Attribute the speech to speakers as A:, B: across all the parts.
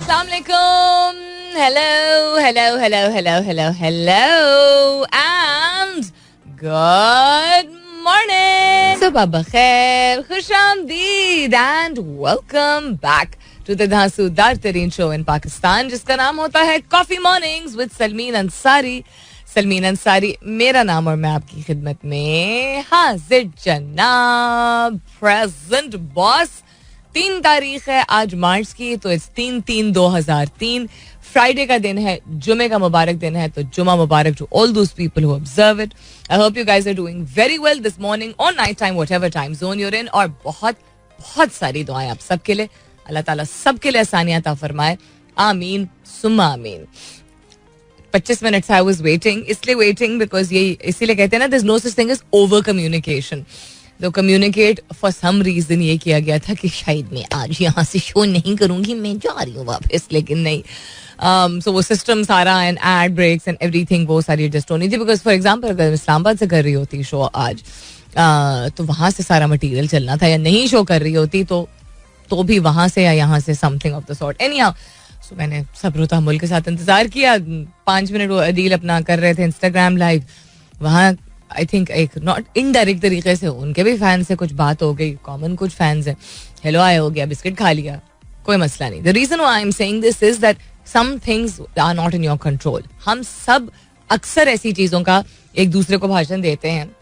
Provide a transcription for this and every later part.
A: Assalamualaikum. Hello, and good morning. Subah bakhair, khushamdeed, and welcome back to the धांसूदार तरीन show in Pakistan, जिसका नाम होता है coffee mornings with Salmeen Ansari. Salmeen Ansari मेरा नाम और मैं आपकी खिदमत में हाजिर जनाब. Present boss. 3 तारीख है आज मार्च की, तो इट्स 3/3/2003. फ्राइडे का दिन है, जुमे का मुबारक दिन है, तो जुमा मुबारक to all those people who observe it. I hope you guys are doing very well this morning और night time, whatever time zone you are in. और बहुत बहुत सारी दुआएं आप सबके लिए. अल्लाह ताला सबके लिए आसानियां अता फरमाए. आमीन सुम्मा आमीन. 25 मिनट आई वाज वेटिंग, इसलिए वेटिंग बिकॉज ये इसीलिए कहते हैं ना, there is no such thing as over communication. तो कम्युनिकेट फॉर सम रीजन ये किया गया था कि शायद मैं आज यहाँ से शो नहीं करूंगी, मैं जा रही हूँ वापस, लेकिन नहीं. सो वो सिस्टम सारा and ad breaks and everything वो सारी एडजस्ट होनी थी. बिकॉज फॉर एग्जाम्पल अगर इस्लामाबाद से कर रही होती शो आज, तो वहाँ से सारा मटीरियल चलना था, या नहीं शो कर रही होती तो भी वहाँ से या यहाँ से something of the sort. Anyhow, so मैंने सब्र तहम्मुल के साथ इंतजार किया. 5 मिनट वो अदील अपना कर रहे थे इंस्टाग्राम लाइव. वहाँ आई थिंक एक नॉट इनडायरेक्ट तरीके से उनके भी फैन से कुछ बात हो गई. कॉमन कुछ फैंस हैं, हेलो आए हो गया, बिस्किट खा लिया, कोई मसला नहीं. The reason why I am saying this is that some things are not in your control. हम सब अक्सर ऐसी चीज़ों का एक दूसरे को भाषण देते हैं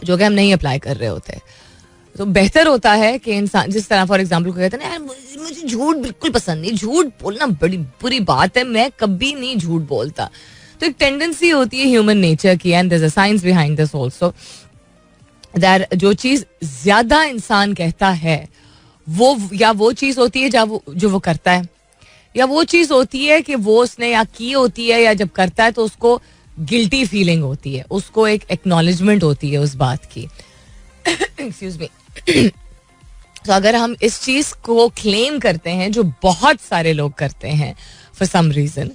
A: जो कि हम नहीं अप्लाई कर रहे होते. तो बेहतर होता है कि इंसान जिस तरह फॉर एग्जाम्पल को कहते हैं ना, यार मुझे झूठ बिल्कुल पसंद नहीं, झूठ बोलना बड़ी बुरी बात है, मैं कभी नहीं झूठ बोलता. तो एक टेंडेंसी होती है ह्यूमन नेचर की, and there is a science behind this also, that जो चीज ज्यादा इंसान कहता है वो या वो चीज होती है जो वो करता है, या वो चीज होती है कि वो उसने या की होती है, या जब करता है तो उसको गिल्टी फीलिंग होती है, उसको एक एक्नॉलेजमेंट होती है उस बात की. Excuse me. तो अगर हम इस चीज को क्लेम करते हैं, जो बहुत सारे लोग करते हैं फॉर सम रीजन,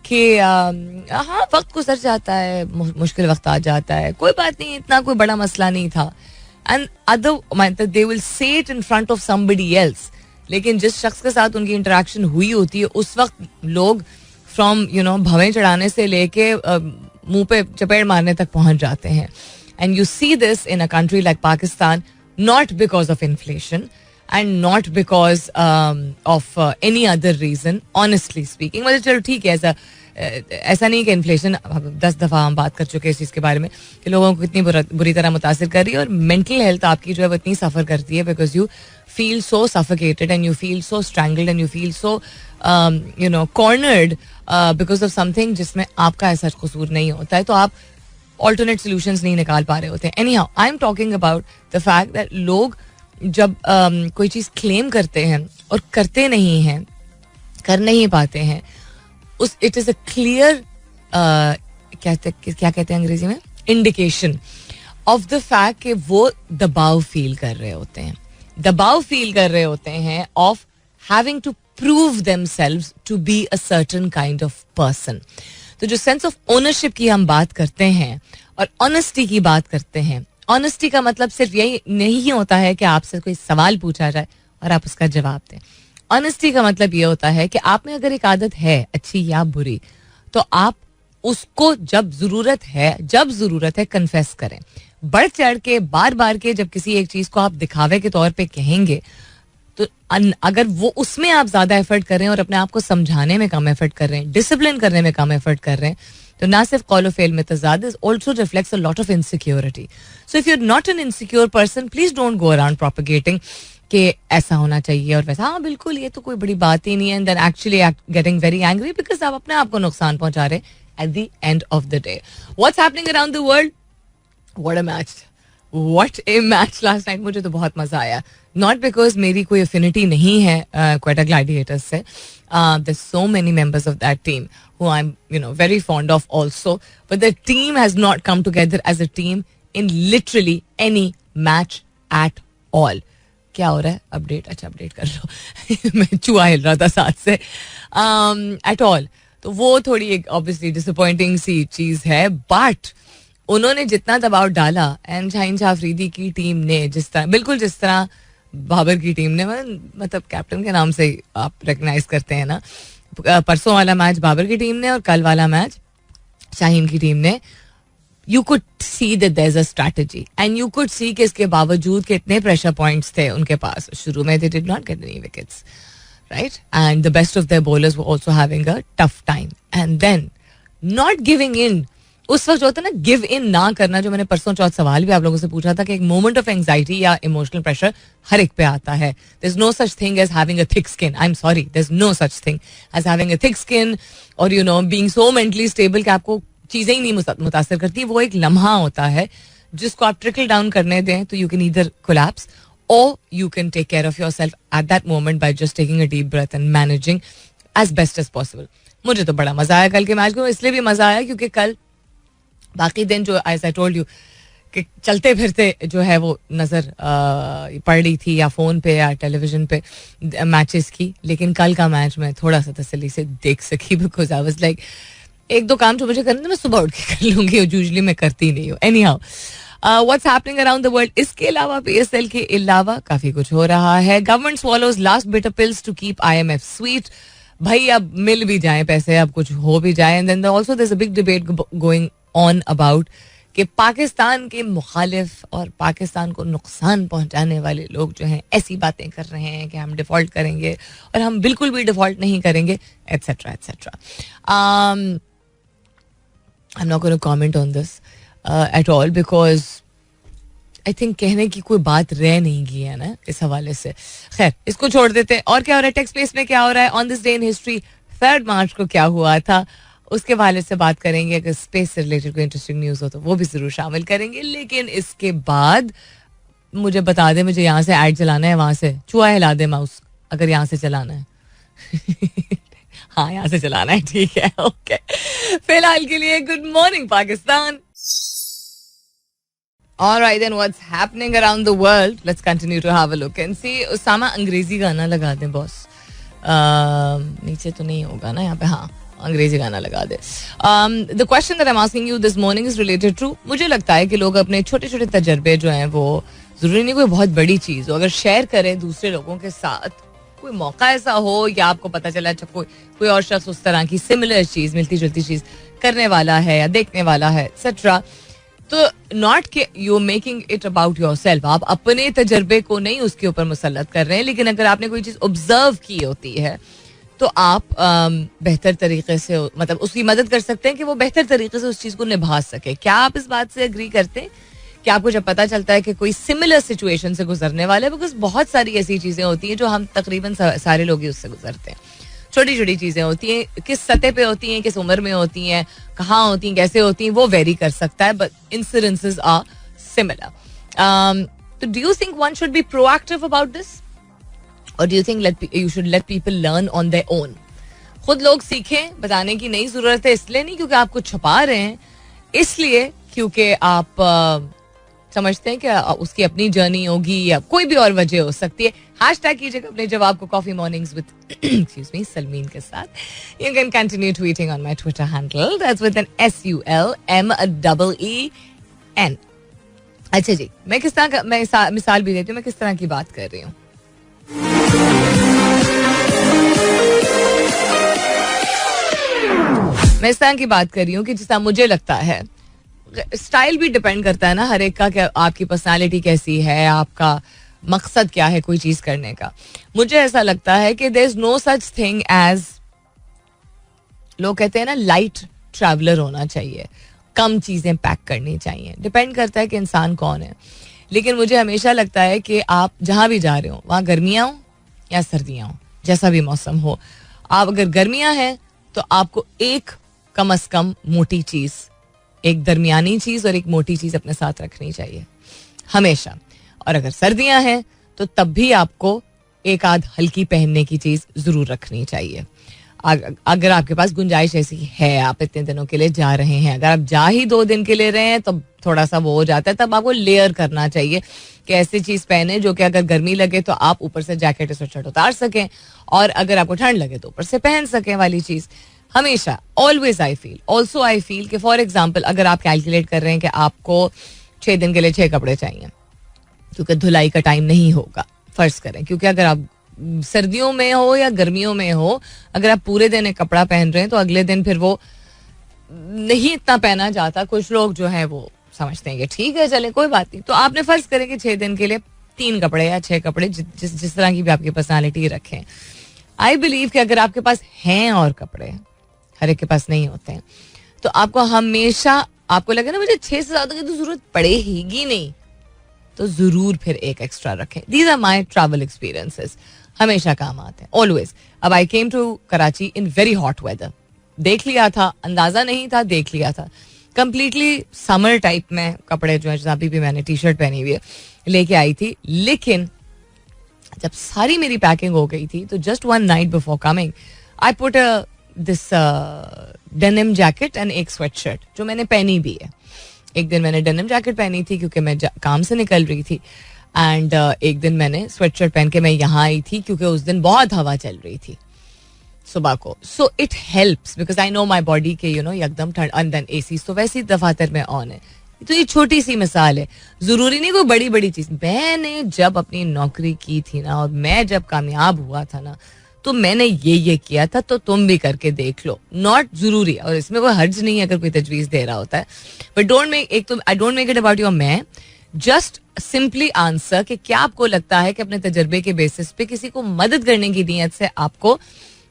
A: कि हाँ वक्त गुजर जाता है, मुश्किल वक्त आ जाता है, कोई बात नहीं, इतना कोई बड़ा मसला नहीं था, and other they will say it in front of somebody else. लेकिन जिस शख्स के साथ उनकी इंटरेक्शन हुई होती है, उस वक्त लोग फ्रॉम भवें चढ़ाने से लेके मुंह पे चपेट मारने तक पहुंच जाते हैं. And you see this in a country like Pakistan, not because of inflation and not because of any other reason, honestly speaking. मतलब चलो ठीक है, ऐसा नहीं कि इन्फ्लेशन 10 दफ़ा हम बात कर चुके हैं इस चीज़ के बारे में कि लोगों को कितनी बुरी तरह मुतासिर कर रही है, और मेंटल हेल्थ आपकी जो है वो इतनी सफ़र करती है because you feel so suffocated and you feel so strangled and you feel so cornered because of something जिसमें आपका ऐसा कसूर नहीं होता है, तो आप ऑल्टरनेट सोल्यूशंस नहीं निकाल पा रहे होते. Anyhow, I am talking about the fact that लोग जब कोई चीज़ क्लेम करते हैं और करते नहीं हैं, कर नहीं पाते हैं, उस इट इज़ अ क्लियर क्या कहते हैं अंग्रेजी में, इंडिकेशन ऑफ द फैक्ट कि वो दबाव फील कर रहे होते हैं. दबाव फील कर रहे होते हैं of having to prove themselves to be a certain kind of person. तो जो सेंस ऑफ ओनरशिप की हम बात करते हैं और ऑनेस्टी की बात करते हैं, ऑनेस्टी का मतलब सिर्फ यही नहीं होता है कि आपसे कोई सवाल पूछा जाए और आप उसका जवाब दें. ऑनेस्टी का मतलब ये होता है कि आप में अगर एक आदत है अच्छी या बुरी, तो आप उसको जब जरूरत है कन्फेस करें. बढ़ चढ़ के बार बार के जब किसी एक चीज को आप दिखावे के तौर पे कहेंगे, तो अगर वो उसमें आप ज्यादा एफर्ट कर रहे हैं और अपने आप को समझाने में कम एफर्ट कर रहे हैं, डिसिप्लिन करने में कम एफर्ट कर रहे हैं, तो ना सिर्फ कॉल फेल में तजाद also reflects a lot of insecurity. So if you are not an insecure person, please don't go around propagating कि ऐसा होना चाहिए और वैसा, हाँ बिल्कुल ये तो कोई बड़ी बात ही नहीं है, and then actually getting very angry because आप अपने आप को नुकसान पहुंचा रहे हैं at the end of the day. What's happening around the world? What a match last night. मुझे तो बहुत मजा आया, नॉट बिकॉज मेरी कोई अफिनिटी नहीं है क्वेटा ग्लैडिएटर्स से. There's so many members of that team who I'm very fond of also, but the team has not come together as a team in literally any match at all. क्या हो रहा है? Update, अच्छा update कर लो. मैं चूहा हिल रहा था साथ से. At all. तो वो थोड़ी एक ऑब्वियसली डिसअपॉइंटिंग सी चीज है, बट उन्होंने जितना दबाव डाला एंड शाहीन शाह अफरीदी की टीम ने जिस तरह बाबर की टीम ने, मतलब कैप्टन के नाम से आप रिकग्नाइज करते हैं ना, परसों वाला मैच बाबर की टीम ने और कल वाला मैच शाहीन की टीम ने, you could see that there's a strategy and you could see कि इसके बावजूद कि इतने pressure points थे उनके पास शुरू में, they did not get any wickets, right? And the best of their bowlers were also having a tough time and then not giving in. उस वक्त जो होता है ना गिव इन ना करना, जो मैंने परसों चौथ सवाल भी आप लोगों से पूछा था कि एक मोमेंट ऑफ एंजाइटी या इमोशनल प्रेशर हर एक पे आता है. There is no such thing as having a thick skin. I am sorry, there is no such thing as having a thick skin और you know being so mentally stable कि आपको चीजें ही नहीं मुतासर करती. वो एक लम्हा होता है जिसको आप ट्रिकल डाउन करने दें तो you can either collapse or you can take care of yourself at that moment by just taking a deep breath and managing as best as possible. मुझे तो बड़ा मजा आया कल के मैच को. इसलिए भी मजा आया क्योंकि कल बाकी दिन जो एज आई टोल्ड यू कि चलते फिरते जो है वो नज़र पड़ रही थी या फ़ोन पे या टेलीविज़न पे मैचेस की, लेकिन कल का मैच मैं थोड़ा सा तसल्ली से देख सकी बिकॉज आई वाज लाइक एक दो काम जो मुझे करना था मैं सुबह उठ के कर लूँगी, यूजुअली मैं करती नहीं हूँ. Any how what's happening around the world. इसके अलावा PSL के अलावा काफ़ी कुछ हो रहा है. Government swallows last bitter pills to keep IMF sweet. भाई अब मिल भी जाए पैसे, अब कुछ हो भी जाए. And then also there is a big debate going on about कि पाकिस्तान के मुखालिफ और पाकिस्तान को नुकसान पहुंचाने वाले लोग जो हैं ऐसी बातें कर रहे हैं कि हम डिफॉल्ट करेंगे और हम बिल्कुल भी डिफॉल्ट नहीं करेंगे, etcetera etcetera. I am not going to comment on this at all because I think कहने की कोई बात रह नहीं गई है ना इस हवाले से. खैर इसको छोड़ देते हैं. और क्या हो रहा है टेक्स्ट स्पेस में, क्या हो रहा है on this day in history. 3 मार्च को क्या हुआ था उसके हवाले से बात करेंगे. अगर स्पेस से रिलेटेड कोई इंटरेस्टिंग न्यूज़ हो तो वो भी ज़रूर शामिल करेंगे. लेकिन इसके बाद मुझे बता दे, मुझे यहाँ से ऐड चलाना है, वहाँ से चूहा हिला दे माउस अगर यहाँ से चलाना है. हाँ यहाँ से चलाना है, ठीक है, ओके. फिलहाल के लिए good morning Pakistan. Alright then, what's happening around the world? Let's continue to have a look and see. Usama अंग्रेजी गाना लगा दें बॉस. नीचे तो नहीं होगा ना यहाँ पे. हाँ अंग्रेजी गाना लगा दे. The question that I am asking you this morning is related to, मुझे लगता है कि लोग अपने छोटे छोटे तजर्बे जो हैं वो जरूरी नहीं कोई बहुत बड़ी चीज़ हो, अगर शेयर करें दूसरे लोगों के साथ, कोई मौका ऐसा हो या आपको पता चला अच्छा कोई और शख्स उस तरह की सिमिलर चीज़, मिलती जुलती चीज़ करने वाला है या देखने वाला है एक्सेट्रा, तो नॉट के you making it about your self. आप अपने तजर्बे को नहीं उसके ऊपर मुसल्लत कर रहे हैं, लेकिन अगर आपने कोई चीज़ ऑब्जर्व की होती है तो आप बेहतर तरीके से मतलब उसकी मदद कर सकते हैं कि वो बेहतर तरीके से उस चीज़ को निभा सके. क्या आप इस बात से एग्री करते हैं कि आपको जब पता चलता है कि कोई सिमिलर सिचुएशन से गुजरने वाले, बिकॉज बहुत सारी ऐसी चीज़ें होती हैं जो हम तकरीबन सारे लोग ही उससे गुजरते हैं. छोटी छोटी चीज़ें होती हैं, किस सतह पे होती हैं, किस उम्र में होती हैं, कहाँ होती हैं, कैसे होती हैं, वो वेरी कर सकता है, बट इंसिडेंसेस आर सिमिलर. तो do you think one should be proactive about this और do you think you should let people learn on their own? खुद लोग सीखें, बताने की नहीं जरूरत है, इसलिए नहीं क्योंकि आप कुछ छुपा रहे हैं, इसलिए क्योंकि आप समझते हैं कि उसकी अपनी जर्नी होगी या कोई भी और वजह हो सकती है. हैशटैग कीजिएगा अपने जवाब को coffee mornings with excuse me Salmeen के साथ. You can continue tweeting on my Twitter handle, that's with an SULMEEN. अच्छा जी, मैं किस तरह का मैं मिसाल भी देती हूँ, मैं किस तरह की बात कर रही हूँ. मैं इस तरह की बात कर रही हूँ कि जिस तरह मुझे लगता है, स्टाइल भी डिपेंड करता है ना हर एक का, क्या आपकी पर्सनालिटी कैसी है, आपका मकसद क्या है कोई चीज करने का. मुझे ऐसा लगता है कि there is no such thing as, लोग कहते हैं ना लाइट ट्रैवलर होना चाहिए, कम चीजें पैक करनी चाहिए. डिपेंड करता है कि इंसान कौन है, लेकिन मुझे हमेशा लगता है कि आप जहाँ भी जा रहे हो, वहाँ गर्मियाँ हो या सर्दियाँ हो, जैसा भी मौसम हो, आप अगर गर्मियाँ हैं तो आपको एक कम अज कम मोटी चीज, एक दरमियानी चीज और एक मोटी चीज अपने साथ रखनी चाहिए हमेशा. और अगर सर्दियां हैं तो तब भी आपको एक आध हल्की पहनने की चीज जरूर रखनी चाहिए. अगर आपके पास गुंजाइश ऐसी है, आप इतने दिनों के लिए जा रहे हैं, अगर आप जा ही 2 दिन के लिए रहे हैं तो थोड़ा सा वो हो जाता है, तब आपको लेयर करना चाहिए कि ऐसी चीज पहने जो कि अगर गर्मी लगे तो आप ऊपर से जैकेट स्वेटशर्ट उतार सकें, और अगर आपको ठंड लगे तो ऊपर से पहन सकें वाली चीज. हमेशा ऑलवेज आई फील कि फॉर एग्जाम्पल अगर आप कैलकुलेट कर रहे हैं कि आपको 6 दिन के लिए 6 कपड़े चाहिए क्योंकि धुलाई का टाइम नहीं होगा, फर्ज करें, क्योंकि अगर आप सर्दियों में हो या गर्मियों में हो, अगर आप पूरे दिन एक कपड़ा पहन रहे हैं तो अगले दिन फिर वो नहीं इतना पहना जाता. कुछ लोग जो है वो समझते हैं कि ठीक है चले कोई बात नहीं. तो आपने फर्ज करें कि 6 दिन के लिए 3 कपड़े या 6 कपड़े जिस तरह की भी आपकी पर्सनालिटी रखें. आई बिलीव कि अगर आपके पास हैं और कपड़े, हर एक के पास नहीं होते हैं, तो आपको हमेशा आपको लगे ना मुझे 6 से ज्यादा की तो जरूरत पड़ेगी नहीं, तो जरूर फिर एक एक्स्ट्रा रखें. These are my travel experiences, हमेशा काम आते हैं, ऑलवेज. अब I came to Karachi in very hot weather. देख लिया था, अंदाजा नहीं था, देख लिया था. कंप्लीटली समर टाइप में कपड़े जो है, अभी भी मैंने टी शर्ट पहनी हुई है, लेके आई थी. लेकिन जब सारी मेरी पैकिंग हो गई थी तो just one night before coming I put this denim jacket and एक स्वेट शर्ट जो मैंने पहनी भी है. एक दिन मैंने डेनिम जैकेट पहनी थी क्योंकि मैं काम से निकल रही थी, एंड एक दिन मैंने स्वेट शर्ट पहन के मैं यहाँ आई थी क्योंकि उस दिन बहुत हवा चल रही थी सुबह को. So it helps because I know my body के यू नो एकदम ठंड, एंड देन एसी तो वैसे ही दफातर में ऑन है. तो ये छोटी सी मिसाल है, जरूरी नहीं कोई बड़ी बड़ी चीज. मैंने जब अपनी नौकरी की थी ना, और मैं जब कामयाब हुआ था ना, तो मैंने ये किया था, तो तुम भी करके देख लो. नॉट जरूरी, और इसमें कोई हर्ज नहीं है अगर कोई तजवीज दे रहा होता है, बट डोंट मेक एक तो I don't make it about your मैं. जस्ट सिंपली आंसर कि क्या आपको लगता है कि अपने तजर्बे के बेसिस पे किसी को मदद करने की नीयत से आपको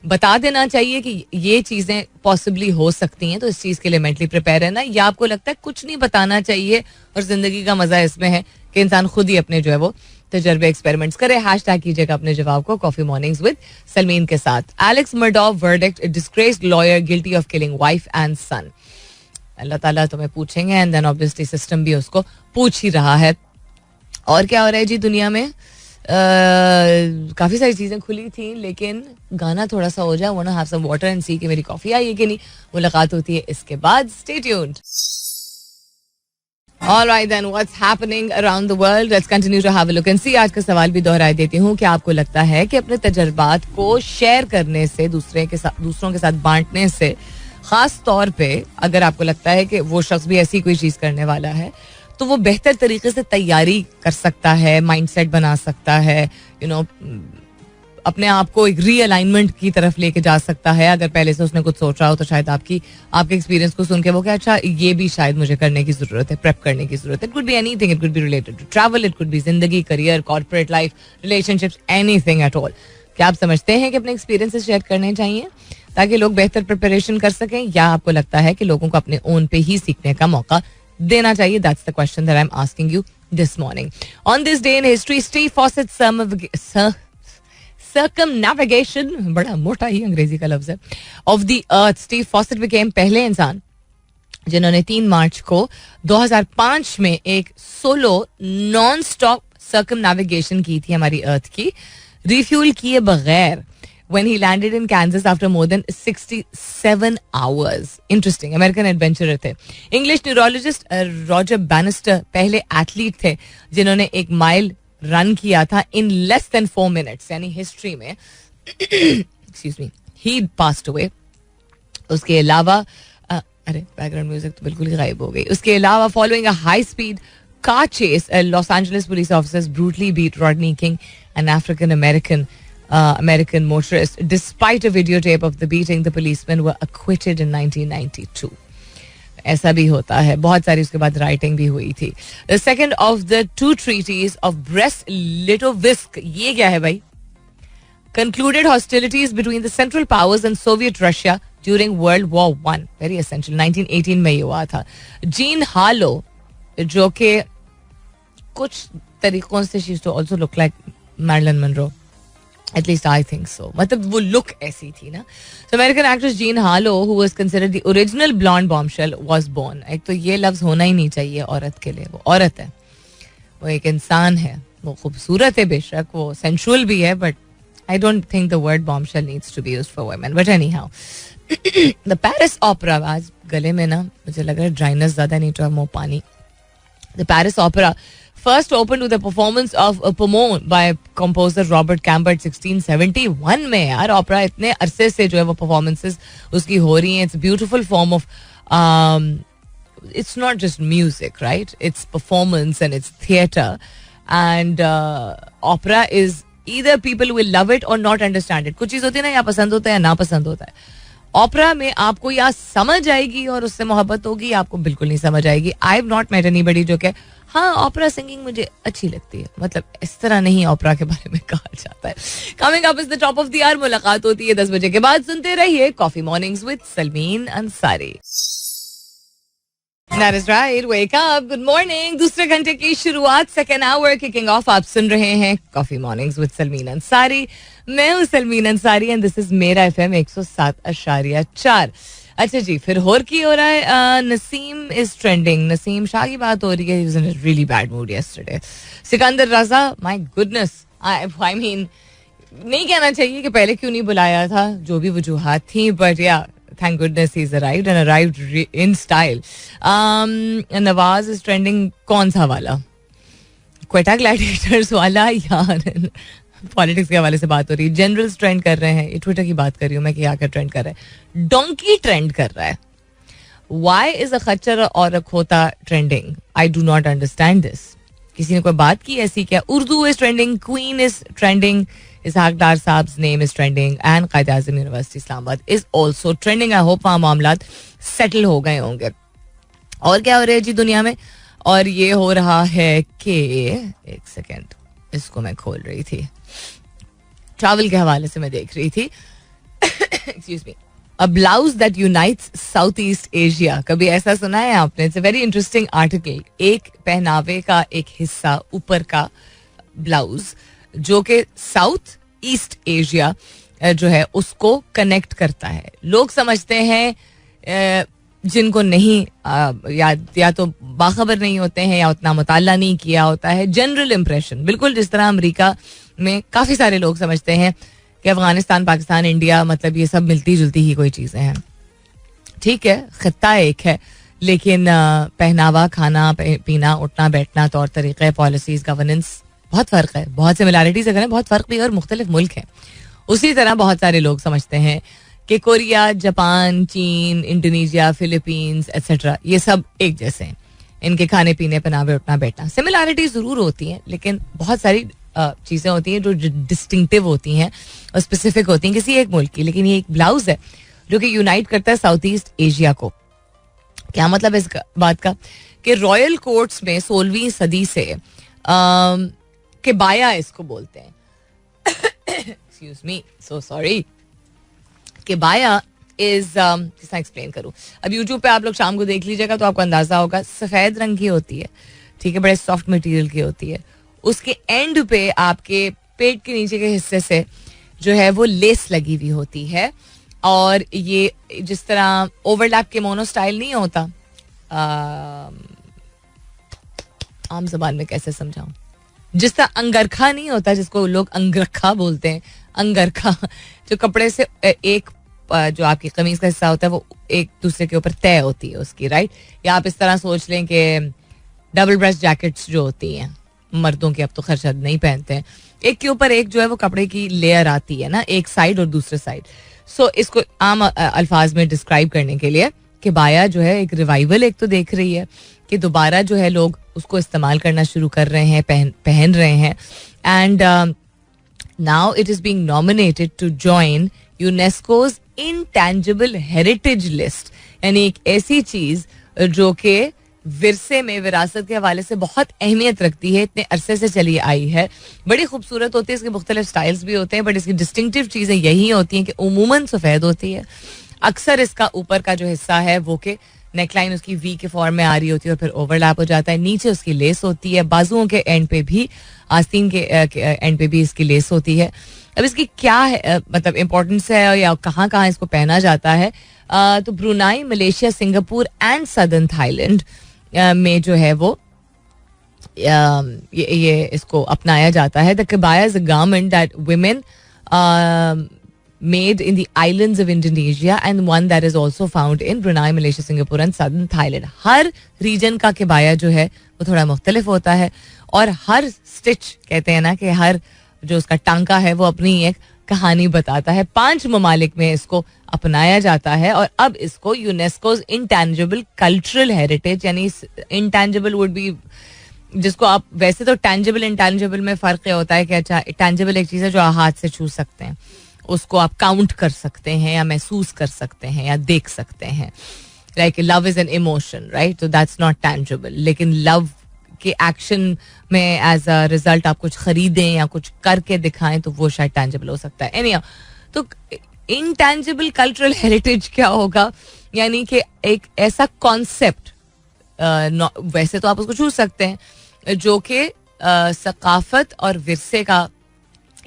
A: बता देना चाहिए कि ये चीजें पॉसिबली हो सकती हैं, तो इस चीज के लिए मेंटली प्रिपेयर रहना, या आपको लगता है कुछ नहीं बताना चाहिए और जिंदगी का मजा इसमें है कि इंसान खुद ही अपने जो है वो तजर्बे एक्सपेरिमेंट्स करे. हैशटैग कीजिएगा अपने जवाब को कॉफी मॉर्निंग्स विद सलमीन के साथ. Alex Murdaugh verdict, disgraced lawyer guilty of killing wife and son. अल्लाह ताला तुम्हें पूछेंगे, एंड देन ऑब्वियसली सिस्टम भी उसको पूछ ही रहा है. और क्या हो रहा है जी दुनिया में? काफी सारी चीजें खुली थी, लेकिन गाना थोड़ा सा हो जाए, want to have some water and see कि मेरी कॉफी आई है कि नहीं. मुलाकात होती है इसके बाद. Stay tuned. All right then, what's happening around the world? Let's continue to have a look and see. आज का सवाल भी दोहराई देती हूँ कि आपको लगता है कि अपने तजर्बात को शेयर करने से, दूसरों के साथ बांटने से, खास तौर पे अगर आपको लगता है कि वो शख्स भी ऐसी कोई चीज करने वाला है, तो वो बेहतर तरीके से तैयारी कर सकता है, माइंडसेट बना सकता है, यू नो अपने आप को एक रीअलाइनमेंट की तरफ लेके जा सकता है. अगर पहले से उसने कुछ सोच रहा हो तो शायद आपके एक्सपीरियंस को सुन के वो क्या अच्छा ये भी शायद मुझे करने की जरूरत है, प्रेप करने की जरूरत है. It could be anything, it could be related to travel, it could be जिंदगी, career, corporate life, relationships, anything at all. क्या आप समझते हैं कि अपने एक्सपीरियंसेस शेयर करने चाहिए ताकि लोग बेहतर प्रिपरेशन कर सकें, या आपको लगता है कि लोगों को अपने ओन पे ही सीखने का मौका देना चाहिए? That's the question that I am asking you this morning. On this day in history, Steve faucet circumnavigation, बड़ा मोटा ही अंग्रेजी का लफ्ज है, of the earth. Steve Fossett became पहले इंसान जिन्होंने 3 मार्च को 2005 में एक सोलो नॉन स्टॉप सर्कमनेविगेशन की थी हमारी अर्थ की, रिफ्यूल किए बगैर, when he landed in Kansas after more than 67 hours. Interesting, American adventurer थे. इंग्लिश न्यूरोलॉजिस्ट रॉजर बैनिस्टर पहले एथलीट थे जिन्होंने 1 माइल रन किया था इन लेस देन 4 मिनट्स, यानी हिस्ट्री में. एक्सक्यूज मी, ही पास्ड अवे. उसके अलावा अरे बैकग्राउंड म्यूजिक तो बिल्कुल ही गायब हो गई. उसके अलावा following a high speed car chase, Los Angeles police officers brutally beat Rodney King, an African American motorist. Despite a videotape of the beating, the policemen were acquitted in 1992. ऐसा भी होता है. बहुत सारी उसके बाद राइटिंग भी हुई थी. The second of the 2 treaties of Brest-Litovsk, ये क्या है भाई? Concluded hostilities between the Central Powers and Soviet Russia during World War I. Very essential. 1918 में ये हुआ था. जीन हालो, जो कि कुछ तरीकों से she used to also look like Marilyn Monroe. At least I think so. मतलब वो लुक ऐसी थी ना. So American actress Jean Harlow, who was considered the original blonde bombshell, was born. एक तो ये लफ्ज होना ही नहीं चाहिए औरत के लिए. वो औरत है, वो एक इंसान है, वो खूबसूरत है बेशक, वो सेंशुअल भी है, but I don't think the word bombshell needs to be used for women. But anyhow, the Paris Opera, आज गले में ना मुझे लग रहा है ड्राइनेस ज़्यादा, नहीं तो मोर पानी. The Paris Opera first opened with a performance of a Pomone by composer Robert Campbell 1671 में. यार ऑपरा इतने अरसे से जो है वो परफॉर्मेंसेस उसकी हो रही हैं. It's a beautiful form of it's not just music, right? It's performance and it's theatre. And opera is either people will love it और नॉट अंडरस्टैंड इट. कुछ चीज होती है ना, या पसंद होता है या ना पसंद होता है. ओपेरा में आपको या समझ आएगी और उससे मोहब्बत होगी, आपको बिल्कुल नहीं समझ आएगी. I have not met anybody जो कि हाँ ओपेरा सिंगिंग मुझे अच्छी लगती है. मतलब इस तरह नहीं ओपेरा के बारे में कहा जाता है. Coming up is the top of the hour. मुलाकात होती है 10 बजे के बाद. सुनते रहिए coffee mornings with Salmeen Ansari. That is right. Wake up. Good morning. दूसरे घंटे की शुरुआत, सेकेंड आवर किकिंग ऑफ. आप सुन रहे हैं coffee mornings with Salmeen Ansari. मैं हूँ Salmeen Ansari and this is Mera FM 107.4. अच्छा जी, फिर होर की हो रहा है. Naseem is trending. नसीम शाह की बात हो रही है. He was in a really bad mood yesterday. Sikandar Raza, my goodness. I mean, नहीं कहना चाहिए कि पहले क्यों नहीं बुलाया था, जो भी वजूहात थी, बट या thank goodness he's arrived and arrived in style. Nawaz is trending. कौन सा वाला? क्वेटा ग्लैडिएटर्स वाला यार? पॉलिटिक्स के हवाले से बात हो रही है. जनरल्स ट्रेंड कर रहे हैं. ट्विटर की बात कर रही हूँ मैं कि क्या क्या ट्रेंड कर रहा है. डोंकी ट्रेंड कर रहा है. Why is a खच्चर और a खोता trending? I do not understand this. किसी ने कोई बात की ऐसी क्या? Urdu is trending. Queen is trending. Ishaq Dar साहब्स name is trending and Quaid Azam University Islamabad is also trending. I hope वहाँ मामलात सेटल हो गए होंगे. और क्या हो रहा है जी दुनिया में? और ये हो रहा है कि एक सेकेंड, इसको मैं खोल रही थी, ट्रैवल के हवाले से मैं देख रही थी. Excuse me. A blouse that unites south east Asia. कभी ऐसा सुना है आपने? It's a very interesting article. एक पहनावे का एक हिस्सा, ऊपर का ब्लाउज, जो कि साउथ ईस्ट एशिया जो है उसको कनेक्ट करता है. लोग समझते हैं, जिनको नहीं या तो बाखबर नहीं होते हैं या उतना मुताला नहीं किया होता है, जनरल इम्प्रेशन बिल्कुल जिस तरह अमेरिका में काफ़ी सारे लोग समझते हैं कि अफगानिस्तान, पाकिस्तान, इंडिया, मतलब ये सब मिलती जुलती ही कोई चीज़ें हैं. ठीक है, खित्ता एक है, लेकिन पहनावा, खाना पीना, उठना बैठना, तौर तरीक़े, पॉलिसीज़, गवर्नेंस, बहुत फ़र्क है. बहुत सिमिलैरिटीज़ अगर हैं, बहुत फ़र्क भी है, और मुख्तलिफ मुल्क हैं. उसी तरह बहुत सारे लोग समझते हैं कि कोरिया, जापान, चीन, इंडोनेशिया, फिलीपींस एट्सेट्रा ये सब एक जैसे हैं. इनके खाने पीने, पहनावे, उठना बैठना, सिमिलैरिटीज ज़रूर होती हैं, लेकिन बहुत सारी चीज़ें होती हैं जो डिस्टिंक्टिव होती हैं और स्पेसिफिक होती हैं किसी एक मुल्क की. लेकिन ये एक ब्लाउज है जो कि यूनाइट करता है साउथ ईस्ट एशिया को. क्या मतलब है इस बात का? कि रॉयल कोर्ट्स में 16वीं सदी से केबाया इसको बोलते हैं. Excuse me, so sorry. Kebaya is कितना एक्सप्लेन करूं. अब यूट्यूब पे आप लोग शाम को देख लीजिएगा तो आपको अंदाजा होगा. सफेद रंग की होती है, ठीक है, बड़े सॉफ्ट मटेरियल की होती है. उसके एंड पे आपके पेट के नीचे के हिस्से से जो है वो लेस लगी हुई होती है. और ये जिस तरह ओवरलैप के मोनो स्टाइल नहीं होता, आम जबान में कैसे समझाऊं, जिस तरह अंगरखा नहीं होता जिसको लोग अंगरखा बोलते हैं, अंगरखा जो कपड़े से एक जो आपकी कमीज का हिस्सा होता है वो एक दूसरे के ऊपर तय होती है उसकी, राइट. या आप इस तरह सोच लें कि डबल ब्रेस्ट जैकेट्स जो होती हैं मर्दों की, अब तो खैर शायद नहीं पहनते हैं, एक के ऊपर एक जो है वो कपड़े की लेयर आती है ना, एक साइड और दूसरे साइड. सो इसको आम अल्फाज में डिस्क्राइब करने के लिए केबाया जो है एक रिवाइवल एक तो देख रही है कि दोबारा जो है लोग उसको इस्तेमाल करना शुरू कर रहे हैं, पहन रहे हैं. And now it is being nominated to join UNESCO's intangible heritage list. यानी एक ऐसी चीज जो कि विरसे में, विरासत के हवाले से बहुत अहमियत रखती है, इतने अरसे से चली आई है, बड़ी खूबसूरत होती है, इसके मुख्तलिफ स्टाइल्स भी होते हैं, बट इसकी डिस्टिंक्टिव चीज़ें यही होती हैं कि उमूमन सफ़ेद होती है. अक्सर इसका ऊपर का जो हिस्सा है वो कि नेकलाइन उसकी वी के फॉर्म में आ रही होती है और फिर ओवरलैप हो जाता है. नीचे उसकी लेस होती है, बाजुओं के एंड पे भी, आस्तीन के एंड पे भी इसकी लेस होती है. अब इसकी क्या है मतलब इम्पोर्टेंस है या कहाँ कहाँ इसको पहना जाता है, तो Brunei, Malaysia, Singapore and southern Thailand में जो है वो ये इसको अपनाया जाता है. The kebaya is a garment that women made in the islands of Indonesia and one that is also found in Brunei, Malaysia, Singapore and Southern Thailand. हर रीजन का केबाया जो है वो थोड़ा मुख्तलिफ होता है और हर स्टिच कहते हैं ना कि हर जो उसका टांका है वो अपनी एक कहानी बताता है. 5 ममालिक में इसको अपनाया जाता है और अब इसको यूनेस्कोज इंटैंजिबल कल्चरल हेरिटेज, यानी इंटैंजिबल वुड बी जिसको आप वैसे तो टैंजिबल इंटैंजिबल में फ़र्क क्या होता है कि अच्छा टैंजिबल एक चीज़ है जो आप हाथ से छू सकते हैं, उसको आप काउंट कर सकते हैं या महसूस कर सकते हैं या देख सकते हैं. Like love is an emotion, right? तो दैट्स नॉट टैंजिबल. लेकिन लव के एक्शन में एज अ रिजल्ट आप कुछ खरीदें या कुछ करके दिखाएं तो वो शायद टैंजिबल हो सकता है. एनीहाउ, तो इनटैंजिबल कल्चरल हेरिटेज क्या होगा? यानी कि एक ऐसा कॉन्सेप्ट, वैसे तो आप उसको छू सकते हैं, जो कि सकाफत और विरसे का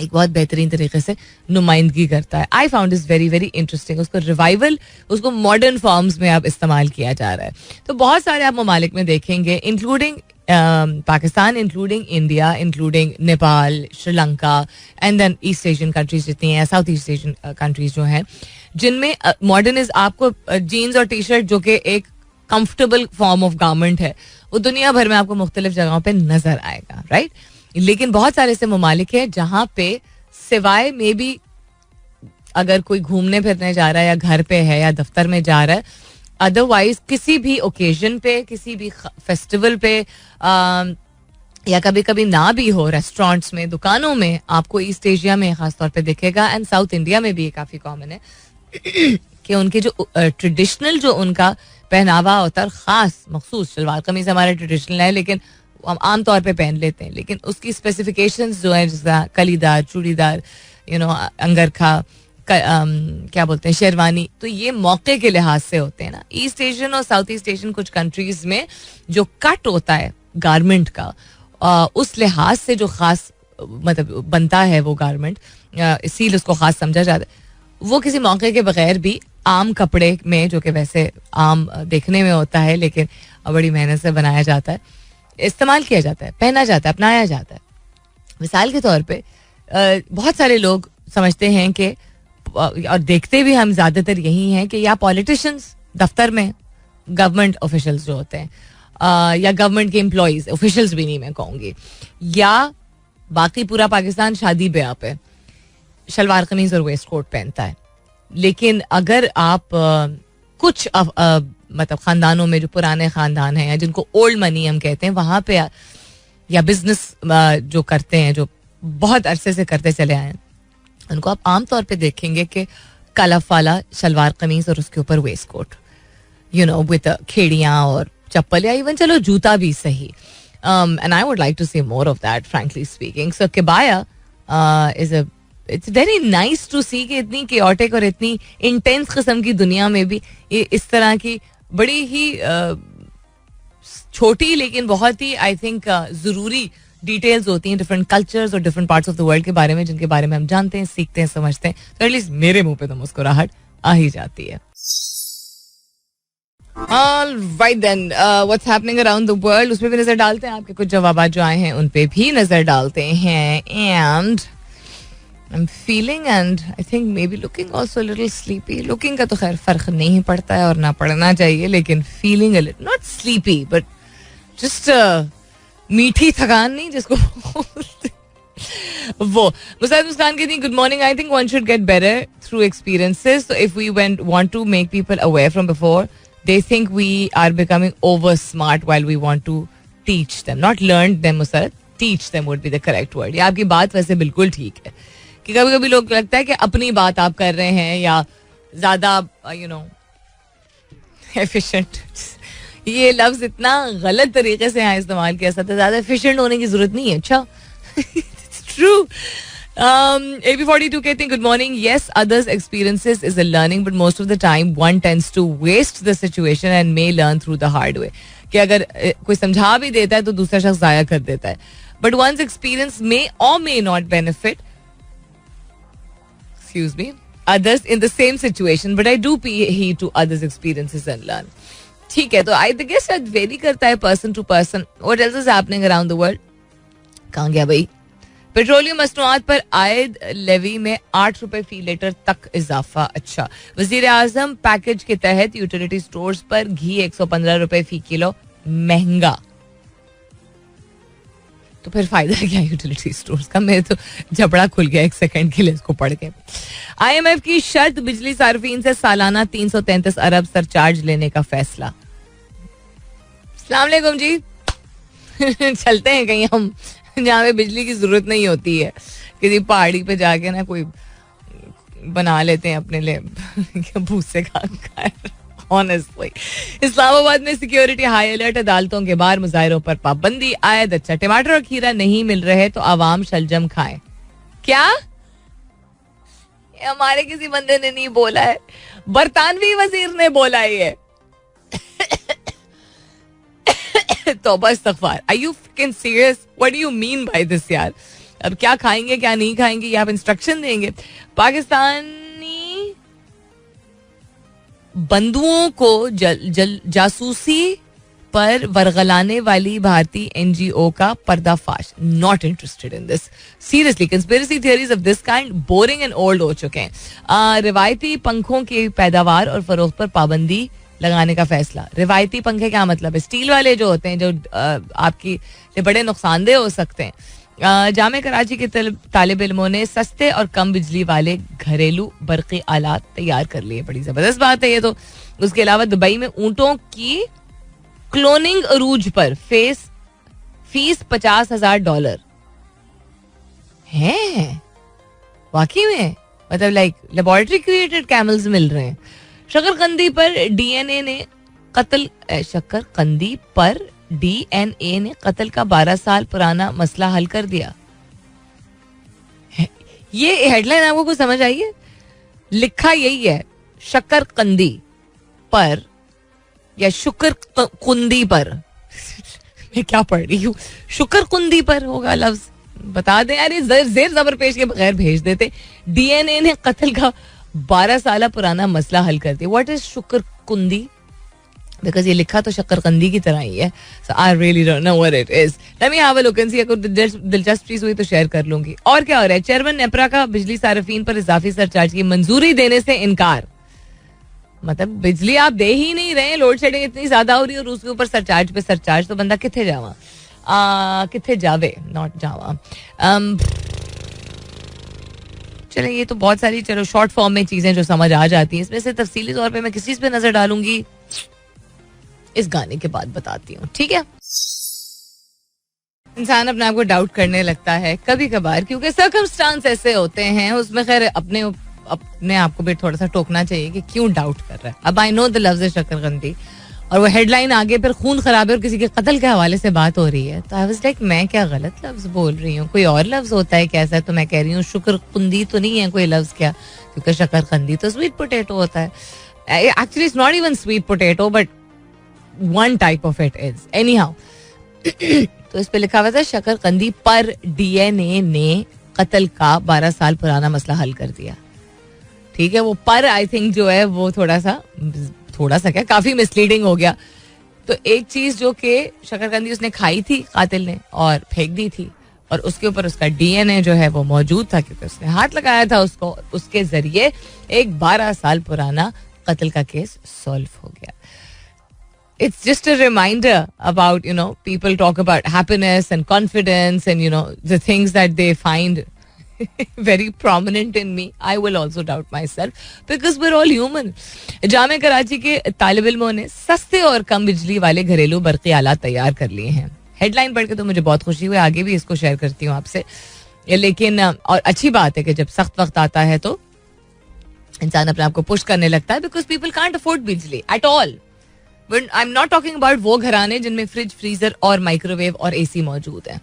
A: एक बहुत बेहतरीन तरीके से नुमाइंदगी करता है. I found this very very interesting. उसको रिवाइवल, उसको मॉडर्न फॉर्म्स में अब इस्तेमाल किया जा रहा है. तो बहुत सारे आप ममालिक में देखेंगे, including Pakistan, including India, including Nepal, Sri Lanka and then East Asian countries जितनी हैं, साउथ ईस्ट एशियन कंट्रीज जो हैं, जिनमें मॉडर्निज्म, आपको जीन्स और टी शर्ट जो कि एक कंफर्टेबल फॉर्म ऑफ गारमेंट है, वो दुनिया भर में आपको मुख्तलिफ जगहों पे नजर आएगा, राइट? लेकिन बहुत सारे ऐसे ममालिक हैं जहां पे सिवाय मे बी अगर कोई घूमने फिरने जा रहा है या घर पे है या दफ्तर में जा रहा है, अदरवाइज किसी भी ओकेजन पे, किसी भी फेस्टिवल पे या कभी कभी ना भी हो, रेस्टोरेंट्स में, दुकानों में आपको ईस्ट एशिया में खासतौर पे दिखेगा, एंड साउथ इंडिया में भी ये काफ़ी कॉमन है कि उनके जो ट्रेडिशनल जो उनका पहनावा होता है, ख़ास मखसूस शलवार कमीज हमारे ट्रेडिशनल है, लेकिन हम आम तौर पे पहन लेते हैं, लेकिन उसकी स्पेसिफिकेशंस जो है, जैसा कलीदार, चूड़ीदार, अंगरखा, क्या बोलते हैं, शेरवानी, तो ये मौके के लिहाज से होते हैं ना. ईस्ट एशियन और साउथ ईस्ट एशियन कुछ कंट्रीज में जो कट होता है गारमेंट का, उस लिहाज से जो खास मतलब बनता है वो गारमेंट, इसीलिए उसको खास समझा जाता है. वो किसी मौके के बगैर भी आम कपड़े में, जो कि वैसे आम देखने में होता है लेकिन बड़ी मेहनत से बनाया जाता है, इस्तेमाल किया जाता है, पहना जाता है, अपनाया जाता है. मिसाल के तौर पे बहुत सारे लोग समझते हैं कि, और देखते भी हम ज़्यादातर यही हैं कि या पॉलिटिशियंस दफ्तर में, गवर्नमेंट ऑफिशियल्स जो होते हैं, या गवर्नमेंट के एम्प्लॉयज़, ऑफिशियल्स भी नहीं मैं कहूँगी, या बाकी पूरा पाकिस्तान शादी ब्याह पे शलवार कमीज और वेस्ट कोट पहनता है. लेकिन अगर आप कुछ मतलब ख़ानदानों में, जो पुराने ख़ानदान हैं या जिनको ओल्ड मनी हम कहते हैं, वहाँ पे या बिजनेस जो करते हैं, जो बहुत अरसे से करते चले आए हैं, उनको आप आमतौर पे देखेंगे कि कलफ वाला शलवार कमीज और उसके ऊपर वेस्ट कोट, विद खेड़ियाँ और चप्पल, या इवन चलो जूता भी सही. And I would like to see more of that, frankly speaking. So kebaya it's very nice to see कि इतनी केओटिक और इतनी इंटेंस किस्म की दुनिया में भी इस तरह की बड़ी ही छोटी लेकिन बहुत ही आई थिंक ज़रूरी डिटेल्स होती हैं डिफरेंट कल्चर्स और different parts of the world के बारे में, जिनके बारे में हम जानते हैं, सीखते हैं, समझते हैं. तो एटलीस्ट मेरे मुंह पे तो मुस्कुराहट आ ही जाती है. All right then, what's happening around the world, उस पे भी नजर डालते हैं. आपके कुछ जवाब जो आए हैं उन पे भी नजर डालते हैं. And I'm feeling and I think maybe looking also a little sleepy. Looking का तो खैर फर्क नहीं पड़ता है और ना पड़ना चाहिए, लेकिन feeling a little not sleepy but just मीठी थकान नहीं जिसको वो. मुसाद मुस्कान कहती है, good morning, I think one should get better through experiences. So if we want to make people aware from before, they think we are becoming over smart while we want to teach them, not learn them. Mossad, teach them would be the correct word. ये आपकी बात वैसे बिल्कुल ठीक है कि कभी कभी लोग लगता है कि अपनी बात आप कर रहे हैं या ज्यादा एफिशिएंट. ये लफ्ज इतना गलत तरीके से यहाँ इस्तेमाल किया जाता है. ज्यादा एफिशिएंट होने की जरूरत नहीं है. अच्छा, इट्स ट्रू. AB42 कहते हैं, good morning, yes others experiences is a learning but most of the time one tends to waste the situation and may learn through the hard way. कि अगर कोई समझा भी देता है तो दूसरा शख्स जाया कर देता है. बट वंस एक्सपीरियंस मे और may not benefit others in the same situation, but I do pay heed to others' experiences and learn. ठीक है, तो I guess that vary करता है person to person. What else is happening around the world? कहाँ गया भाई? Petroleum मसनूआत पर आयद लेवी में 8 रुपए फी लीटर तक इजाफा. अच्छा, वजीर आजम पैकेज के तहत यूटिलिटी स्टोर्स पर घी 115 रुपए फी किलो महंगा. तो फिर फायदा क्या यूटिलिटी स्टोर्स का? मेरे तो झपड़ा खुल गया एक सेकंड के लिए इसको पढ़ के. IMF की शर्त, बिजली सार्फिन से सालाना 333 अरब सरचार्ज लेने का फैसला. अस्सलाम वालेकुम जी. चलते हैं कहीं हम जहाँ पे बिजली की जरूरत नहीं होती है, किसी पहाड़ी पे जाके ना कोई बना लेते हैं अपने लिए भूसे का। Honestly. इस्लामाबाद में सिक्योरिटी हाई अलर्ट, अदालतों के बाहर मुजाहिरों पर पाबंदी आयद। अच्छा, टमाटर और खीरा नहीं मिल रहे तो आवाम शलजम खाएं। क्या? ये हमारे किसी बंदे ने नहीं बोला है, बरतानवी वजीर ने बोला ये। तौबा इस्तगफार। Are you fucking serious? What do you mean by this यार? अब क्या खाएंगे क्या नहीं खाएंगे ये आप इंस्ट्रक्शन देंगे? पाकिस्तानी बंधुओं को जासूसी पर वरगलाने वाली भारतीय एनजीओ का पर्दाफाश। Not interested in this seriously. Conspiracy theories of this kind boring and old हो चुके हैं। रिवायती पंखों की पैदावार और फरोख्त पर पाबंदी लगाने का फैसला। रिवायती पंखे क्या मतलब है? स्टील वाले जो होते हैं, जो आपकी लिए बड़े नुकसानदेह हो सकते हैं। जामे कराची के तालिब इल्मों ने सस्ते और कम बिजली वाले घरेलू बरक़ी आलात तैयार कर लिए। बड़ी जबरदस्त बात है ये तो। उसके अलावा दुबई में ऊंटों की क्लोनिंग अरूज पर फीस $50,000 है। वाकई में मतलब लाइक लेबोरेटरी क्रिएटेड कैमल्स मिल रहे हैं। शकरकंदी पर डीएनए ने कत्ल का 12 साल पुराना मसला हल कर दिया। ये हेडलाइन आपको कुछ समझ आई है? लिखा यही है, शकरकंदी पर या शुक्रकुंदी पर। मैं क्या पढ़ रही हूँ? शुक्रकुंदी पर होगा लफ्ज, बता दें यार, जेर जबर पेश के बगैर भेज देते। डीएनए ने कत्ल का 12 साल पुराना मसला हल कर दिया। What is शुक्रकुंदी? बिकॉज ये लिखा तो शकरकंदी की तरह ही है। So I really don't know what it is. Let me have a look and see. अगर दिलचस्प चीज हुई तो शेयर कर लूंगी। और क्या हो रहा है? चेयरमैन नेपरा का बिजली सार्फिन पर इजाफी सरचार्ज की मंजूरी देने से इनकार। मतलब बिजली आप दे ही नहीं रहे, लोड शेडिंग इतनी ज्यादा हो रही है और उसके ऊपर सरचार्ज पे सरचार्ज, तो बंदा किथे जावा, किथे जावे, नॉट जावा। चले, ये तो बहुत सारी, चलो शॉर्ट फॉर्म में चीजें जो समझ आ जाती हैं। इसमें से तफसीली तौर पे मैं किस चीज पे नजर डालूंगी इस गाने के बाद बताती हूँ, ठीक है? इंसान अपने आप को डाउट करने लगता है कभी कभार, क्योंकि सर्कमस्टांस ऐसे होते हैं। उसमें खैर अपने आप को भी थोड़ा सा टोकना चाहिए कि क्यों डाउट कर रहा है। अब आई नो द लफ्ज है शकरकंदी, और वो हेडलाइन आगे फिर खून खराबे और किसी के कत्ल के हवाले से बात हो रही है, तो आई वाज लाइक मैं क्या गलत लफ्ज बोल रही हूँ? कोई और लफ्ज होता है कैसा? तो मैं कह रही हूँ शुक्रकुंदी तो नहीं है कोई लफ्ज क्या, क्योंकि शकरकंदी तो स्वीट पोटैटो होता है। Actually it's not even sweet potato, but one type of it is any how. तो इस पे लिखा हुआ था शकरकंदी पर डीएनए ने कत्ल का 12 साल पुराना मसला हल कर दिया। ठीक है, वो पर आई थिंक जो है वो थोड़ा सा क्या, काफी मिसलीडिंग हो गया। तो एक चीज जो कि शकरकंदी उसने खाई थी कातिल ने और फेंक दी थी, और उसके ऊपर उसका डीएनए जो है वो मौजूद था क्योंकि उसने हाथ लगाया था उसको, उसके जरिए एक 12 साल पुराना कत्ल का केस सॉल्व हो गया। It's just a reminder about, people talk about happiness and confidence and, the things that they find very prominent in me. I will also doubt myself because we're all human. जामे कराची के तालिब इल्मों ने सस्ते और कम बिजली वाले घरेलू बरक़ी आलात तैयार कर लिए हैं। हेडलाइन पढ़ के तो मुझे बहुत खुशी हुई, आगे भी इसको शेयर करती हूँ आपसे। लेकिन और अच्छी बात है कि जब सख्त वक्त आता है तो इंसान अपने आप को पुश करने लगता है, बिकॉज पीपल कांट अफोर्ड बिजली at all. I am not talking about वो घराने जिनमें फ्रिज, फ्रीजर और माइक्रोवेव और एसी मौजूद है।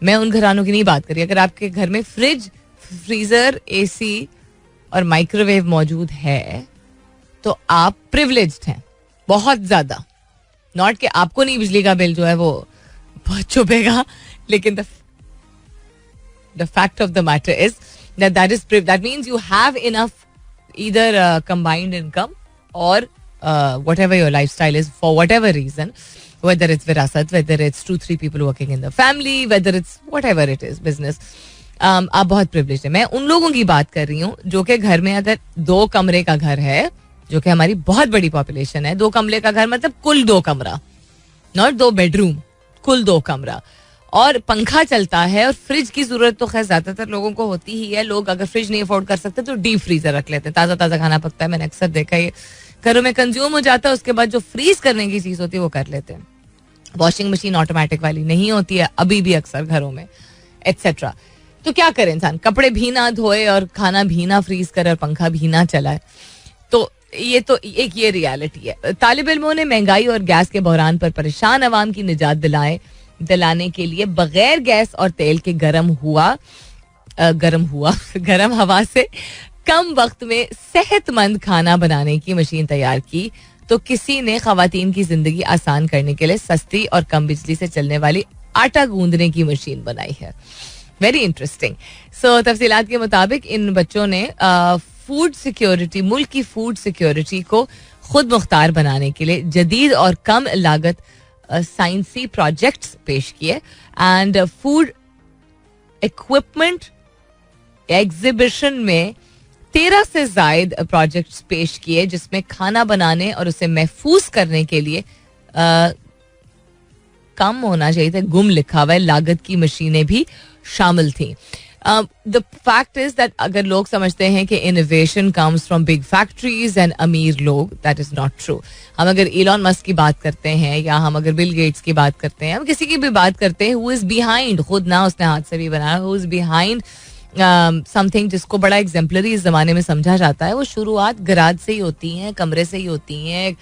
A: मैं उन घरानों की नहीं बात कर रही। अगर आपके घर में फ्रिज, फ्रीजर, एसी और माइक्रोवेव मौजूद है तो आप प्रिविलेज्ड हैं बहुत ज्यादा। नॉट कि आपको नहीं बिजली का बिल जो है वो बहुत चुभेगा, लेकिन the fact of the matter is that means you have enough either combined income or whatever your lifestyle is, for whatever reason, whether it's virasat, whether it's 2-3 people working in the family, whether it's whatever it is, business, आप बहुत privileged है। मैं उन लोगों की बात कर रही हूँ जो कि घर में अगर 2 कमरे का घर है, जो कि हमारी बहुत बड़ी पॉपुलेशन है। 2 कमरे का घर मतलब कुल 2 कमरा, नॉट 2 बेडरूम, कुल 2 कमरा, और पंखा चलता है। और फ्रिज की जरूरत तो खैर ज्यादातर लोगों को होती ही है। लोग अगर फ्रिज नहीं अफोर्ड कर सकते तो डीप फ्रीजर रख लेते हैं, ताजा ताजा खाना पकता है। मैंने अक्सर देखा ये घरों में कंज्यूम हो जाता है, उसके बाद जो फ्रीज करने की चीज होती है वो कर लेते हैं। वॉशिंग मशीन ऑटोमेटिक वाली नहीं होती है अभी भी अक्सर घरों में, एट्सेट्रा. तो क्या करे इंसान, कपड़े भी ना धोए और खाना भी ना फ्रीज करे और पंखा भी ना चलाए. तो ये रियलिटी है. तालिब इल्मों ने महंगाई और गैस के बहरान पर परेशान अवाम की निजात दिलाने के लिए बगैर गैस और तेल के गर्म हवा से कम वक्त में सेहतमंद खाना बनाने की मशीन तैयार की. तो किसी ने खवातीन की जिंदगी आसान करने के लिए सस्ती और कम बिजली से चलने वाली आटा गूंदने की मशीन बनाई है. Very interesting. सो तफसीलात के मुताबिक इन बच्चों ने फूड सिक्योरिटी, मुल्क की फूड सिक्योरिटी को खुद मुख्तार बनाने के लिए जदीद और कम लागत साइंसी प्रोजेक्ट्स पेश किए. एंड फूड इक्विपमेंट एग्जीबिशन में 13 से जायद प्रोजेक्ट्स पेश किए जिसमें खाना बनाने और उसे महफूज करने के लिए कम होना चाहिए था, गुम लिखा हुआ है, लागत की मशीनें भी शामिल थी. द फैक्ट इज दैट अगर लोग समझते हैं कि innovation comes from big factories and अमीर लोग, दैट इज नॉट ट्रू. हम अगर इलॉन मस्क की बात करते हैं या हम अगर बिल गेट्स की बात करते हैं, हम किसी की भी बात करते हैं हु इज बिहाइंड, खुद ना उसने हाथ से भी बनाया, हु इज बिहाइंड समथिंग जिसको बड़ा एग्जाम्पलरी इस जमाने में समझा जाता है, वो शुरुआत गराज से ही होती हैं, कमरे से ही होती हैं.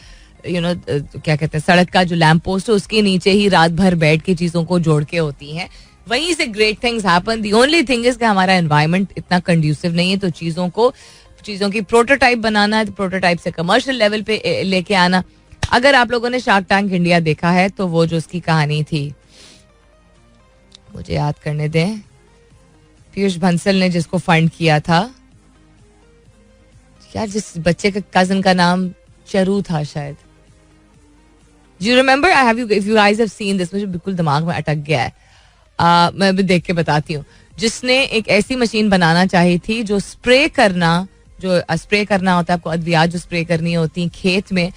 A: क्या कहते हैं, सड़क का जो लैंप पोस्ट है उसके नीचे ही रात भर बैठ के चीज़ों को जोड़ के होती हैं. वहीं से great things happen. The only thing is कि हमारा एनवायरनमेंट इतना कंड्यूसिव नहीं है, तो चीज़ों की प्रोटोटाइप बनाना है, तो प्रोटोटाइप से कमर्शियल लेवल पे लेके आना. अगर आप लोगों ने शार्क टैंक इंडिया देखा है तो वो जो उसकी कहानी थी, मुझे याद करने दें, पीयूष बंसल ने जिसको फंड किया था, यार जिस बच्चे के कजन का नाम चरू था शायद. You remember? If you guys have seen this, मुझे बिल्कुल दिमाग में अटक गया है. मैं अभी देख के बताती हूँ. जिसने एक ऐसी मशीन बनाना चाही थी जो स्प्रे करना होता है, आपको अद्वियात जो स्प्रे करनी होती खेत में,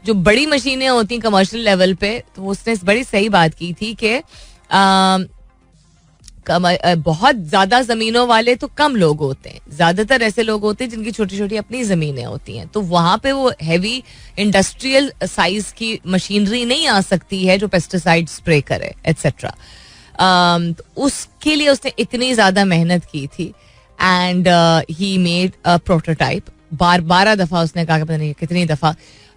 A: जो बड़ी मशीनें होती कमर्शियल लेवल पे, तो उसने बड़ी सही बात की थी कि बहुत ज्यादा जमीनों वाले तो कम लोग होते हैं, ज्यादातर ऐसे लोग होते हैं जिनकी छोटी छोटी अपनी जमीनें होती हैं, तो वहां पे वो हैवी इंडस्ट्रियल साइज की मशीनरी नहीं आ सकती है जो पेस्टिसाइड स्प्रे करे एटसेट्रा. उसके लिए उसने इतनी ज्यादा मेहनत की थी and he made a prototype. 12 दफा उसने कहा, पता नहीं कितनी दफा,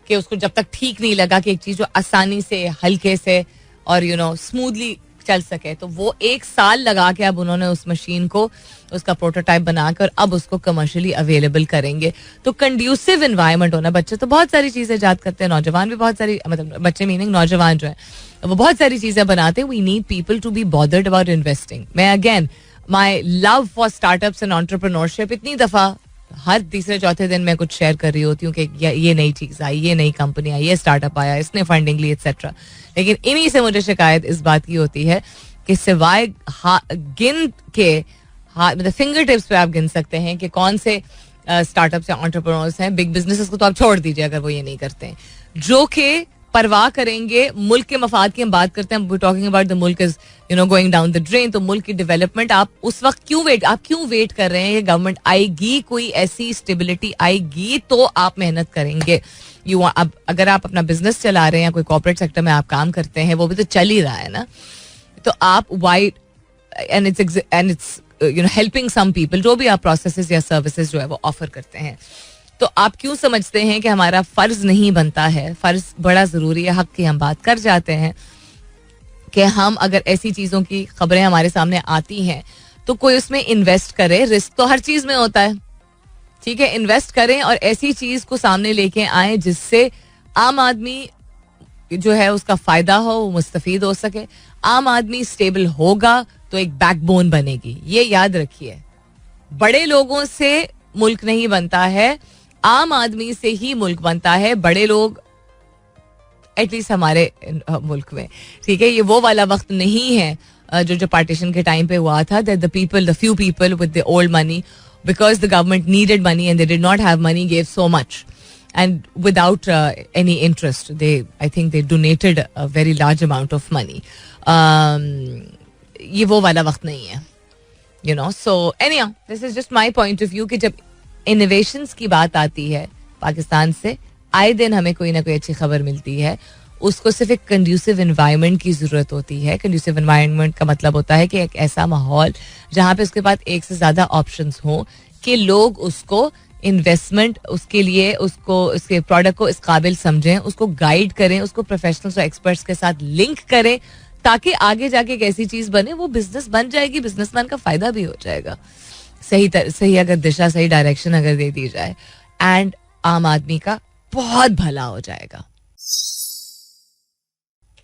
A: कि उसको जब तक ठीक नहीं लगा कि एक चीज जो आसानी से, हल्के से और स्मूथली चल सके, तो वो 1 साल लगा के अब उन्होंने उस मशीन को, उसका प्रोटोटाइप बनाकर अब उसको कमर्शियली अवेलेबल करेंगे. तो कंड्यूसिव एनवायरनमेंट होना. बच्चे तो बहुत सारी चीजें ईजाद करते हैं, नौजवान भी बहुत सारी, मतलब बच्चे मीनिंग नौजवान जो है वो बहुत सारी चीजें बनाते हैं. We need people to be bothered about investing. मैं again my love for startups and entrepreneurship, इतनी दफा हर तीसरे चौथे दिन मैं कुछ शेयर कर रही होती हूँ कि ये नई चीज आई, ये नई कंपनी आई, ये स्टार्टअप आया, इसने फंडिंग ली एक्सेट्रा. लेकिन इन्हीं से मुझे शिकायत इस बात की होती है कि सिवाय गिन के मतलब फिंगर टिप्स पे आप गिन सकते हैं कि कौन से स्टार्टअप्स या एंटरप्रेन्योर्स हैं. बिग बिजनेसेस को तो आप छोड़ दीजिए अगर वो ये नहीं करते हैं, जो कि परवाह करेंगे मुल्क के मफाद की. हम बात करते हैं, टॉकिंग अबाउट द मुल्क is going down the drain. तो मुल्क की डेवलपमेंट आप उस वक्त क्यों वेट कर रहे हैं कि गवर्नमेंट आएगी, कोई ऐसी स्टेबिलिटी आएगी तो आप मेहनत करेंगे. अब अगर आप अपना बिजनेस चला रहे हैं या कोई कॉर्पोरेट सेक्टर में आप काम करते हैं, वो भी तो चल ही रहा है ना, तो आप and it's helping some people, जो भी आप प्रोसेसेस या सर्विसेज जो है वो ऑफर करते हैं, तो आप क्यों समझते हैं कि हमारा फर्ज नहीं बनता है? फर्ज बड़ा जरूरी है. हक की हम बात कर जाते हैं कि हम अगर ऐसी चीजों की खबरें हमारे सामने आती हैं तो कोई उसमें इन्वेस्ट करे. रिस्क तो हर चीज में होता है, ठीक है, इन्वेस्ट करें और ऐसी चीज को सामने लेके आए जिससे आम आदमी जो है उसका फायदा हो, वो मुस्तफीद हो सके. आम आदमी स्टेबल होगा तो एक बैकबोन बनेगी. ये याद रखिए, बड़े लोगों से मुल्क नहीं बनता है, आम आदमी से ही मुल्क बनता है. बड़े लोग एटलीस्ट हमारे मुल्क में, ठीक है, ये वो वाला वक्त नहीं है जो पार्टीशन के टाइम पे हुआ था, that the few people with the old money, because the government needed money and they did not have money, gave so much and without any interest. I think they donated a very large amount of money. ये वो वाला वक्त नहीं है, so anyhow, this is just my point of view कि जब innovations की बात आती है पाकिस्तान से, आए दिन हमें कोई ना कोई अच्छी खबर मिलती है. उसको सिर्फ एक कंड्यूसिव एनवायरनमेंट की ज़रूरत होती है. कंड्यूसिव एनवायरनमेंट का मतलब होता है कि एक ऐसा माहौल जहाँ पे उसके पास एक से ज़्यादा ऑप्शंस हों कि लोग उसको इन्वेस्टमेंट उसके लिए उसको उसके प्रोडक्ट को इस काबिल समझें, उसको गाइड करें, उसको प्रोफेशनल्स और एक्सपर्ट्स के साथ लिंक करें ताकि आगे जाके एक ऐसी चीज़ बने वो बिजनेस बन जाएगी, बिजनेसमैन का फ़ायदा भी हो जाएगा. सही अगर दिशा, सही डायरेक्शन अगर दे दी जाए, एंड आम आदमी का बहुत भला हो जाएगा.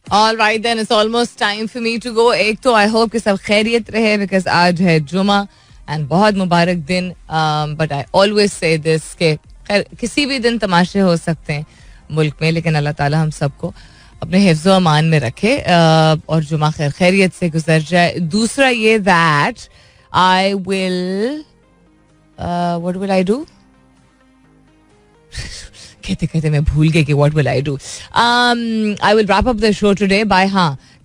A: All right then, it's almost time for me to go. एक तो I hope कि सब खैरियत रहे because आज है जुमा एंड बहुत मुबारक दिन. But I always say this के खैर किसी भी दिन तमाशे हो सकते हैं मुल्क में, लेकिन अल्लाह ताला हम सबको अपने हिफ्ज़ व अमान में रखे और जुमा खैर खैरियत से गुजर जाए. दूसरा ये that I will what will I do कहते कहते मैं भूल गई कि what will I do. I will wrap up the show today by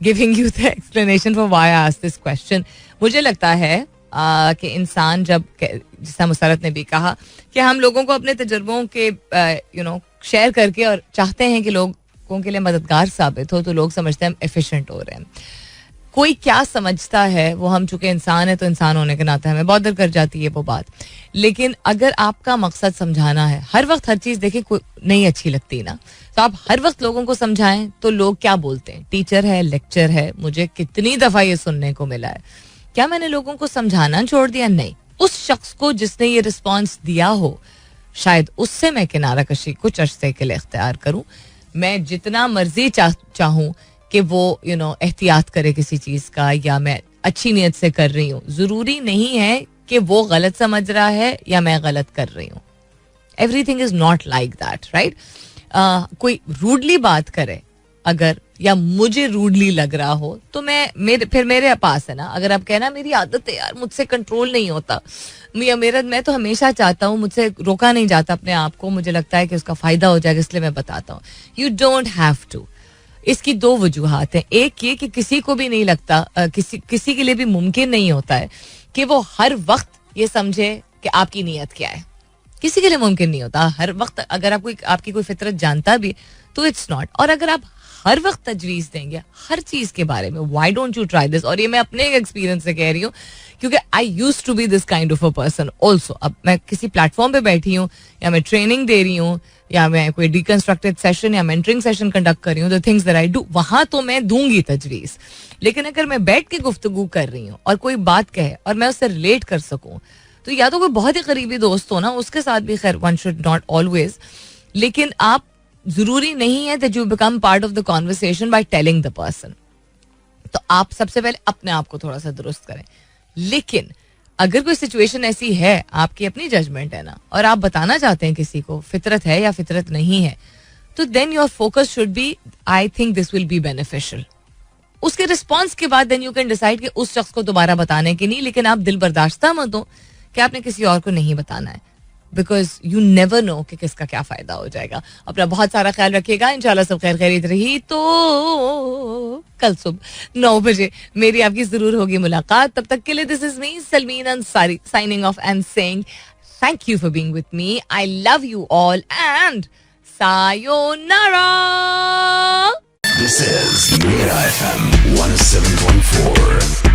A: giving you the explanation for why I asked this question. मुझे लगता है कि इंसान जब, जिस मुसरत ने भी कहा कि हम लोगों को अपने तजुर्बों के शेयर करके और चाहते हैं कि लोगों के लिए मददगार साबित हो, तो लोग समझते हैं हम एफिशिएंट हो रहे हैं. कोई क्या समझता है वो, हम चूंकि इंसान है तो इंसान होने के नाते हमें बहुत कर जाती है वो बात. लेकिन अगर आपका मकसद समझाना है, हर वक्त हर चीज़ देखिए कोई नहीं अच्छी लगती ना, तो आप हर वक्त लोगों को समझाएं तो लोग क्या बोलते हैं. टीचर है, लेक्चर है, मुझे कितनी दफ़ा ये सुनने को मिला है, क्या मैंने लोगों को समझाना छोड़ दिया? नहीं. उस शख्स को जिसने ये रिस्पॉन्स दिया हो, शायद उससे मैं किनारा कशी कुछ अरसे के लिए इख्तियार करूं. मैं जितना मर्जी चाहूं कि वो एहतियात करे किसी चीज़ का, या मैं अच्छी नीयत से कर रही हूँ, ज़रूरी नहीं है कि वो गलत समझ रहा है या मैं गलत कर रही हूँ. Everything is not like that, right. कोई रूडली बात करे अगर, या मुझे रूडली लग रहा हो, तो मेरे पास है ना, अगर आप कहना मेरी आदत है यार, मुझसे कंट्रोल नहीं होता, मैं तो हमेशा चाहता हूँ, मुझसे रोका नहीं जाता अपने आप को, मुझे लगता है कि उसका फ़ायदा हो जाएगा इसलिए मैं बताता हूँ. You don't have to. इसकी दो वजूहात हैं. एक ये कि किसी को भी नहीं लगता, किसी के लिए भी मुमकिन नहीं होता है कि वो हर वक्त ये समझे कि आपकी नीयत क्या है. किसी के लिए मुमकिन नहीं होता हर वक्त. अगर आपकी कोई फितरत जानता भी तो इट्स नॉट. और अगर आप हर वक्त तजवीज़ देंगे हर चीज़ के बारे में, why don't you try this. और ये मैं अपने एक्सपीरियंस से कह रही हूँ, क्योंकि I used to be this kind of a person also. अब मैं किसी प्लेटफॉर्म पे बैठी हूँ, या मैं ट्रेनिंग दे रही हूँ, या मैं कोई डिकंस्ट्रक्टेड सेशन या मेंटरिंग सेशन कंडक्ट कर रही हूँ, the things that I do, वहाँ तो मैं दूंगी तजवीज़. लेकिन अगर मैं बैठ के गुफ्तगू कर रही हूँ और कोई बात कहे और मैं उससे रिलेट कर सकूँ, तो या तो कोई बहुत ही करीबी दोस्त हो ना, उसके साथ भी खैर वन शुड नॉट ऑलवेज, लेकिन आप जरूरी नहीं है that you become part of the conversation by telling the person. तो आप सबसे पहले अपने आप को थोड़ा सा दुरुस्त करें. लेकिन अगर कोई सिचुएशन ऐसी है, आपकी अपनी जजमेंट है ना, और आप बताना चाहते हैं किसी को फितरत है या फितरत नहीं है, तो then your focus should be, I think this will be beneficial. उसके रिस्पॉन्स के बाद देन यू कैन डिसाइड कि उस शख्स को दोबारा बताने की नहीं. लेकिन आप दिल बर्दाश्ता मत हो कि आपने किसी और को नहीं बताना है, बिकॉज यू नेवर नो कि किसका क्या फायदा हो जाएगा. अपना बहुत सारा ख्याल रखिएगा. इंशाल्लाह सब खैर खैरियत रही तो कल सुबह 9 बजे मेरी आपकी जरूर होगी मुलाकात. तब तक के लिए this is me Salmeen Ansari signing off and saying thank you for being with me. I love you all and sayonara.
B: This is Mira FM 107.4.